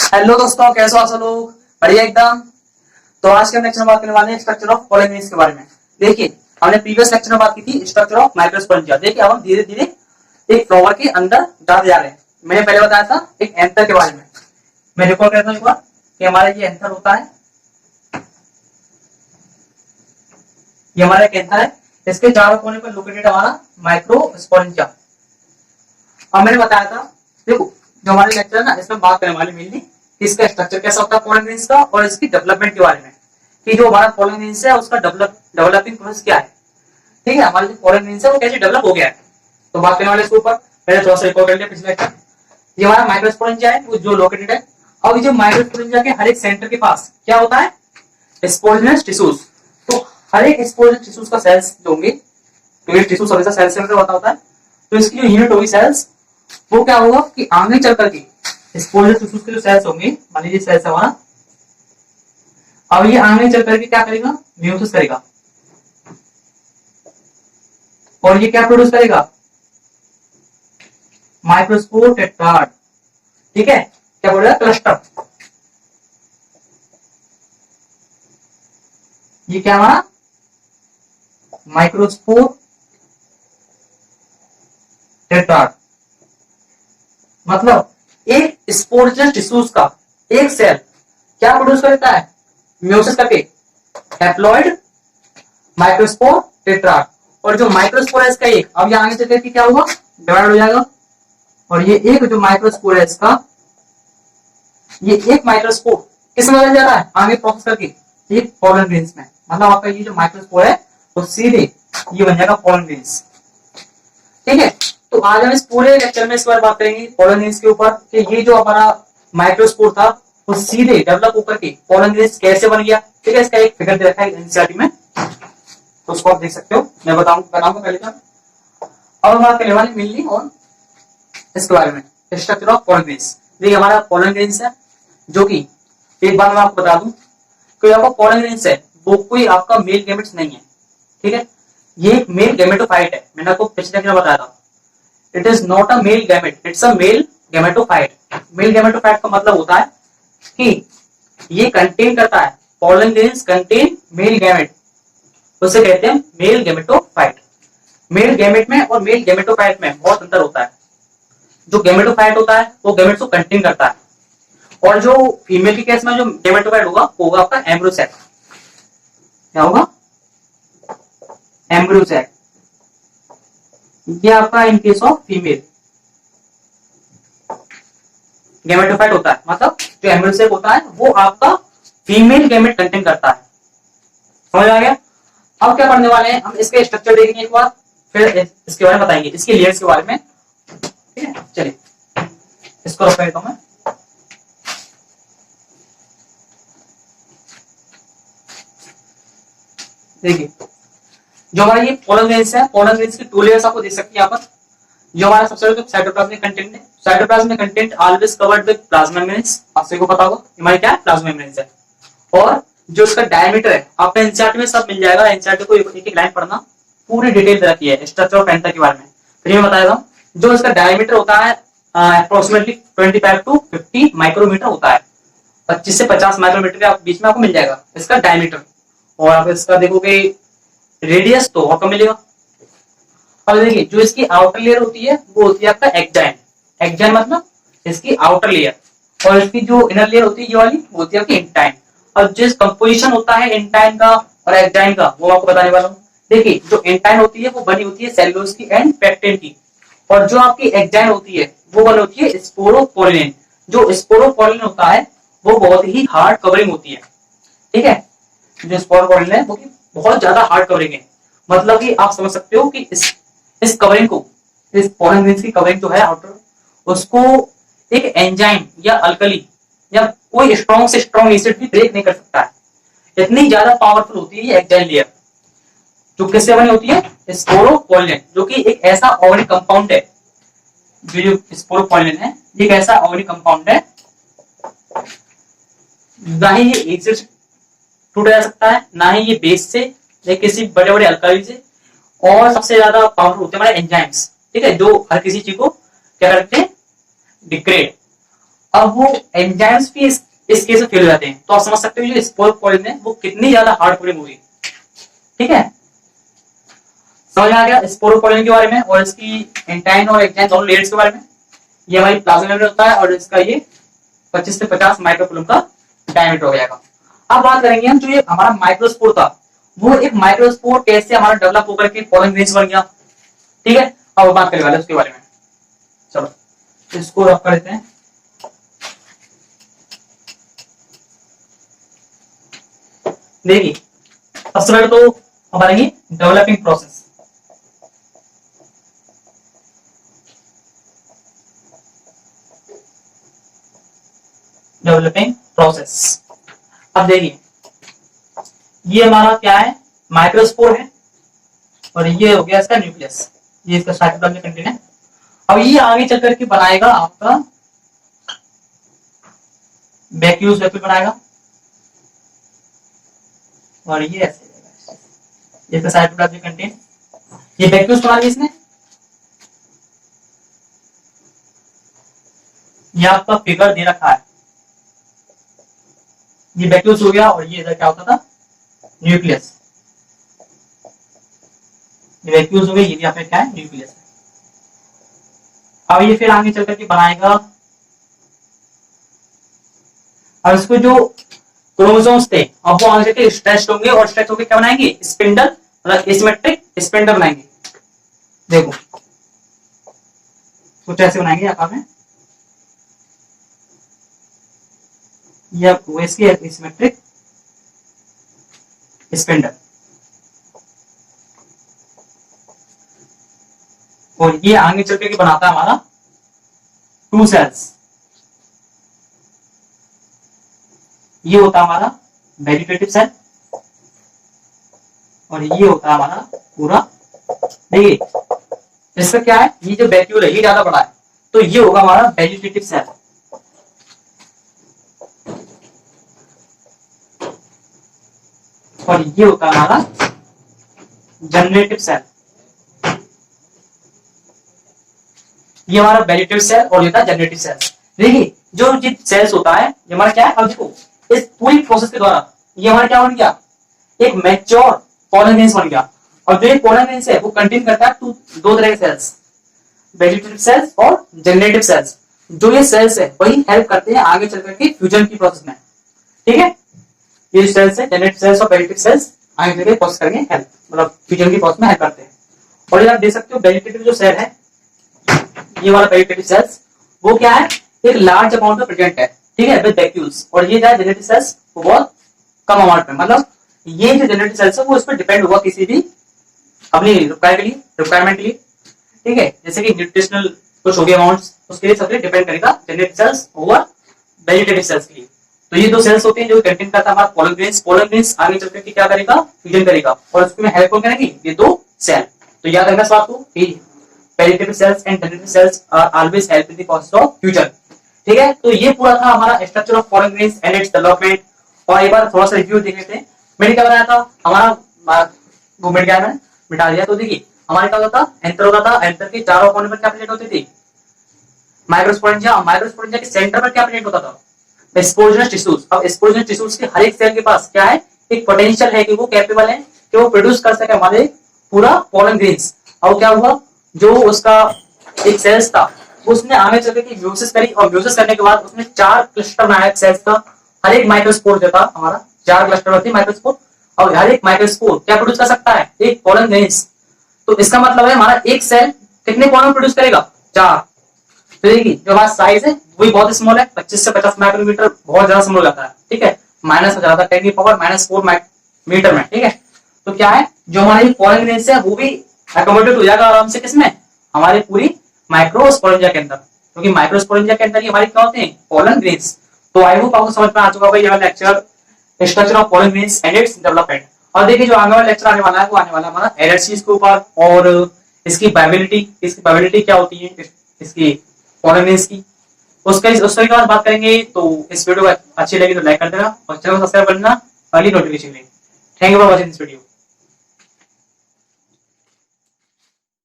Hello दोस्तों, कैसे हो आप सब लोग? बढ़िया एकदम। तो आज के लेक्चर में बात करने वाले हैं स्ट्रक्चर ऑफ पॉलीमरेज के बारे में। देखिए, हमने प्रीवियस लेक्चर में बात की थी स्ट्रक्चर ऑफ माइक्रोस्पोरेंजिया। देखिए, अब हम धीरे धीरे एक फ्लावर के अंदर जाते जा रहे हैं। मैंने पहले बताया था एक एंथर के बारे में। मैं रिकॉल करता हूं एक बार कि हमारा ये एंथर होता है, ये हमारा एक एंथर है। इसके चारों कोने पर लोकेटेड हमारा माइक्रोस्पोरेंजिया। अब मैंने बताया था, देखो जो हमारे लेक्चर है ना, इसमें बात करने वाले मेनली इसका स्ट्रक्चर कैसा होता है पॉलन ग्रेन्स का, और इसकी डेवलपमेंट के बारे में कि जो हमारा पॉलन ग्रेन्स है उसका डेवलपिंग प्रोसेस क्या है। ठीक है, हमारा जो पॉलन ग्रेन्स है वो कैसे डेवलप हो गया है, तो बात करने वाले इसके ऊपर। पहले थोड़ा सा रिकॉर्ड कर लिया पिछले लेक्चर। ये हमारा माइक्रोस्पोरेंजिया है वो जो लोकेटेड है। अब जो माइक्रोस्पोरेंजिया के हर एक सेंटर के पास क्या होता है, स्पोरेंजियस टिश्यूज। तो हर एक स्पोरेंजियस टिश्यूज का सेल्स जो होंगे, तो ये टिश्यूज हमेशा सेल से होता है। तो इसकी जो यूनिट होगी सेल्स, वो क्या होगा कि आगे चल करके स्पोरेंजियस टिश्यूज के जो सेल्स होंगे, मान लीजिए सेल्स है हमारा, अब ये आगे चल करके क्या करेगा, म्यूसिस करेगा, और ये क्या प्रोड्यूस करेगा, माइक्रोस्पोर टेट्राड। ठीक है, क्या बोल रहा है, क्लस्टर। ये क्या हमारा माइक्रोस्पोर टेट्राड, मतलब एक स्पोरेंजियस टिश्यूज का एक सेल क्या प्रोड्यूस करता है, म्यूसिस करके हैप्लॉइड माइक्रोस्पोर टेट्राड। और जो माइक्रोस्पोर है इसका एक, अब यहां आगे चलकर के क्या होगा, डिवाइड हो जाएगा। और ये एक जो माइक्रोस्पोर है इसका, ये एक माइक्रोस्पोर किस में बदल जा रहा है, आगे प्रोसेस करके एक पॉलन ग्रेन्स में। मतलब आपका ये जो माइक्रोस्पोर है वो सीधे ये बन जाएगा पॉलन ग्रेन्स। ठीक है, तो आज हम इस पूरे लेक्चर में इस बार बात करेंगे पॉलन ग्रेन्स के ऊपर कि ये जो हमारा माइक्रोस्पोर था वो सीधे डेवलप होकर के पॉलन ग्रेन्स कैसे बन गया। ठीक है, इसका एक फिगर दे रखा है एनसीईआरटी में, तो उसको आप देख सकते हो। मैं बताऊंगा पहले का। अब हम बात करने वाले मेनली और इसके बारे में स्ट्रक्चर ऑफ पॉलन ग्रेन्स। देखिए, हमारा पॉलन ग्रेन्स है जो कि एक बार मैं आपको बता दूं कि आपका पॉलन ग्रेन्स है वो कोई आपका मेल गैमेट्स नहीं है। ठीक है, ये एक मेल गैमेटोफाइट है। मैंने आपको पिछले लेक्चर में बताया था, it is not a male gamete, it's a male gametophyte. Male gametophyte का मतलब होता है कि ये कंटेन करता है, pollen grains contain male gamete, उसे कहते हैं मेल गैमेटोफाइट। मेल गैमेट में और मेल गैमेटोफाइट में बहुत अंतर होता है। जो गैमेटोफाइट होता है वो गैमेट्स को कंटेन करता है, और जो फीमेल के केस में जो गैमेटोफाइट होगा आपका एम्ब्रोसैक। क्या होगा, एम्ब्रोसैक। ये आपका in case of female gametophyte होता है, मतलब जो एम्ब्रोसैक होता है वो आपका फीमेल गैमेट कंटेन करता है। समझ आ गया? अब क्या पढ़ने वाले हैं हम, इसके स्ट्रक्चर देखेंगे एक बार, फिर इसके बारे में बताएंगे, इसके लेयर्स के बारे में। ठीक है, चलिए इसको रख देता हूं मैं। देखिए, जो हमारा ये पॉलन ग्रेन्स है, पॉलन ग्रेन्स की टू लेयर्स आपको देख सकते हैं यहाँ पर। जो हमारा सबसे पहले साइटोप्लाज्मिक कंटेंट है, cytoplasmic content always covered with plasma membranes. आप सभी को पता होगा हमारे क्या है, प्लाज्मा मेम्ब्रेन्स है। और जो इसका डायमीटर है, आपको एनसीईआरटी में सब मिल जाएगा, एनसीईआरटी को एक एक लाइन पढ़ना, पूरी डिटेल दे रखी है स्ट्रक्चर ऑफ एंथर के बारे में। फिर मैं बताया था जो इसका डायमीटर होता है अप्रोक्सीमेटली 25 टू 50 माइक्रोमीटर होता है। 25 से 50 माइक्रोमीटर के बीच में आपको मिल जाएगा इसका डायमीटर। और आप इसका देखोगे रेडियस तो आपको मिलेगा। अब देखिए, जो इसकी आउटर लेयर होती है वो होती है आपका एक्जाइन। एक्जाइन मतलब इसकी आउटर लेयर, और इसकी जो इनर लेयर होती है ये वाली वो होती है आपकी इंटाइन। और जिस कंपोजिशन होता है इंटाइन का और एक्जाइन का वो आपको बताने वाला हूँ। देखिए, जो इंटाइन होती है वो बनी होती है सेलुलोज की एंड पेक्टिन की, और जो आपकी एक्जाइन होती है वो बनी होती है स्पोरोपोलिन। जो स्पोरोपोलिन होता है वो बहुत ही हार्ड कवरिंग होती है। ठीक है, जो स्पोरोपोलिन है वो बहुत ज्यादा हार्ड कवरिंग है। मतलब कि आप समझ सकते हो कि इस कवरिंग को, इस पॉलन ग्रेन्स की कवरिंग जो है आउटर, उसको एक एंजाइम या अल्कली या कोई स्ट्रॉन्ग से स्ट्रॉन्ग एसिड भी ब्रेक नहीं कर सकता है। इतनी ज्यादा पावरफुल होती है ये एक्जाइन लेयर, जो किससे बनी होती है, स्पोरोपोलिन, जो कि एक ऐसा ऑर्गेनिक कंपाउंड है। जो स्पोरोपोलिन है ये एक ऐसा ऑर्गेनिक कंपाउंड है, ना ही ये एसिड से टूटा जा सकता है, ना ही ये बेस से या किसी बड़े बड़े अल्काली से, और सबसे ज्यादा पावरफुल होते हैं हमारे एंजाइम्स। ठीक है, जो हर किसी चीज को क्या करते हैं, डिग्रेड। अब वो एंजाइम्स भी इस केस में फेल हो जाते हैं। तो आप समझ सकते हो जो स्पोर पॉलन है वो कितनी ज्यादा हार्ड कोडिंग होगी। ठीक है, समझ आ गया स्पोर पॉलन के बारे में और इसकी एंटाइन और एक्टाइन दोनों लेयर्स के बारे में। ये हमारी प्लाज्मा मेम्ब्रेन होता है और इसका ये 25 से 50 माइक्रोकूलम का डायमीटर हो जाएगा। अब बात करेंगे हम जो ये हमारा माइक्रोस्पोर था, वो एक माइक्रोस्पोर कैसे हमारा डेवलप होकर के पॉलन ग्रेन्स बन गया। ठीक है, अब बात करने वाले उसके बारे में। चलो इसको रख कर लेते हैं। देखिए सबसे पहले तो हमारी डेवलपिंग प्रोसेस। डेवलपिंग प्रोसेस, अब देखिए ये हमारा क्या है, माइक्रोस्पोर है और ये हो गया इसका न्यूक्लियस, ये इसका साइटोप्लाज्मिक कंटेंट है। अब ये आगे चल करके बनाएगा आपका वैक्यूल्स बनाएगा और ये ऐसे ये इसका साइटोप्लाज्मिक कंटेंट, ये वैक्यूल्स बना लिया इसने। ये आपका फिगर दे रखा है, ये वैक्यूल्स हो गया और ये इधर क्या होता था, न्यूक्लियस। ये वैक्यूल्स हो गए, ये भी आपका क्या है, न्यूक्लियस है। अब ये फिर आगे चल करके बनाएगा, अब इसको जो क्रोमोसोम्स थे अब वो आगे चलके स्ट्रेच होंगे और स्ट्रेच होकर क्या बनाएंगे, स्पिंडल, मतलब एसिमेट्रिक स्पिंडल बनाएंगे। देखो कुछ ऐसे बनाएंगे आकार में, या इसकी एसिमेट्रिक स्पिंडल, और ये आगे चल के बनाता है हमारा टू सेल्स। ये होता है हमारा वेजिटेटिव सेल और ये होता है हमारा पूरा। देखिए इसका क्या है, ये जो वैक्यूल है ये ज्यादा बड़ा है तो ये होगा हमारा वेजिटेटिव सेल, और ये होता है हमारा जनरेटिव सेल। ये हमारा वेजिटेटिव सेल और ये था जनरेटिव सेल। देखिए जो सेल्स होता है ये हमारा क्या है, अब देखो इस पूरी प्रोसेस के द्वारा ये हमारा क्या बन गया, एक मैच्योर पॉलन ग्रेन्स बन गया। और जो ये पॉलन ग्रेन्स है वो कंटेन करता है दो तरह के सेल्स, वेजिटेटिव सेल्स और जनरेटिव सेल्स। जो ये सेल्स है वही हेल्प करते हैं आगे चल करके फ्यूजन की प्रोसेस में। ठीक है, ये सेल्स है जनरेटिव सेल्स और वेजिटेटिव सेल्स आगे चल के प्रोसेस करेंगे हेल्प, मतलब फ्यूजन की प्रोसेस में हेल्प करते हैं। और ये आप देख सकते हो वेजिटेटिव जो सेल है, ये वाला वेजिटेटिव सेल्स वो क्या है, एक लार्ज अमाउंट में प्रेजेंट है। ठीक है, विद वैक्यूल्स। और ये जो जनरेटिव सेल्स वो बहुत कम अमाउंट में, मतलब ये जो जनरेटिव सेल्स है वो इस पर डिपेंड होगा किसी भी अपनी रिक्वायरमेंट के लिए। ठीक है, जैसे कि न्यूट्रिशनल कुछ हो गया अमाउंट्स, उसके लिए सबसे डिपेंड करेगा generative cells over vegetative cells के लिए। तो ये दो सेल्स होते हैं जो कंटेन करता है हमारा पॉलन ग्रेन्स। पॉलन ग्रेन्स आगे चलकर के क्या करेगा, फ्यूजन करेगा और उसमें हेल्प कौन करेगी, ये दो सेल। तो याद रखना इस बात को कि vegetative cells and generative cells are always help in the process of fusion. ठीक है, तो ये पूरा था हमारा structure of pollen grains and its development. और एक बार थोड़ा सा रिव्यू देख लेते हैं। मैंने क्या बताया था, हमारा वो मिट गया, मैंने मिटा दिया। तो देखिए हमारे क्या होता था, एंथर होता था, एंथर के चारों कोने पर क्या प्लेट होती थी, माइक्रोस्पोरेंजिया। माइक्रोस्पोरेंजिया के सेंटर पर क्या प्लेट होता था, स्पोरोजेनस टिश्यूज। अब स्पोरोजेनस टिश्यूज के हर एक सेल के पास क्या है, एक पोटेंशियल है कि वो कैपेबल है कि वो प्रोड्यूस कर सके हमारे पूरा पॉलन ग्रेन्स। और क्या हुआ, जो उसका एक सेल्स था उसने आगे चलकर के म्यूसिस करी और म्यूसिस करने के बाद उसने 4 क्लस्टर बनाया सेल्स का। हर एक माइक्रोस्पोर जो था हमारा 4 क्लस्टर होती है माइक्रोस्पोर, और हर एक माइक्रोस्पोर क्या प्रोड्यूस कर सकता है, एक पॉलन ग्रेन्स। तो इसका मतलब है हमारा एक सेल कितने पॉलन प्रोड्यूस करेगा, 4। तो देखिए जो हमारा साइज है वो भी बहुत स्मॉल है, 25 से 50 माइक्रोमीटर, बहुत ज्यादा स्मॉल जाता है। ठीक है, माइनस हो जाता है 10 की पावर -4 मीटर में। ठीक है, तो क्या है जो हमारी पॉलन ग्रेन्स है वो भी अकोमोडेट हो जाएगा आराम से, किसमें, हमारी पूरी माइक्रोस्पोरेंजिया के अंदर, क्योंकि माइक्रोस्पोरेंजिया के अंदर ही हमारी क्या होते हैं, पॉलन ग्रेन्स। तो आई होप आपको समझ में आ चुका भाई ये वाला lecture, structure of pollen grains and its development. और देखिए जो आगे वाला लेक्चर आने वाला है वो आने वाला हमारा एलर्जीज के ऊपर और इसकी वायबिलिटी क्या होती है इसकी पॉलन ग्रेन्स की, उसके बाद बात करेंगे। तो इस वीडियो को अच्छी लगी तो लाइक कर देना और चैनल को सब्सक्राइब करना अर्ली नोटिफिकेशन के लिए। Thank you for watching this video.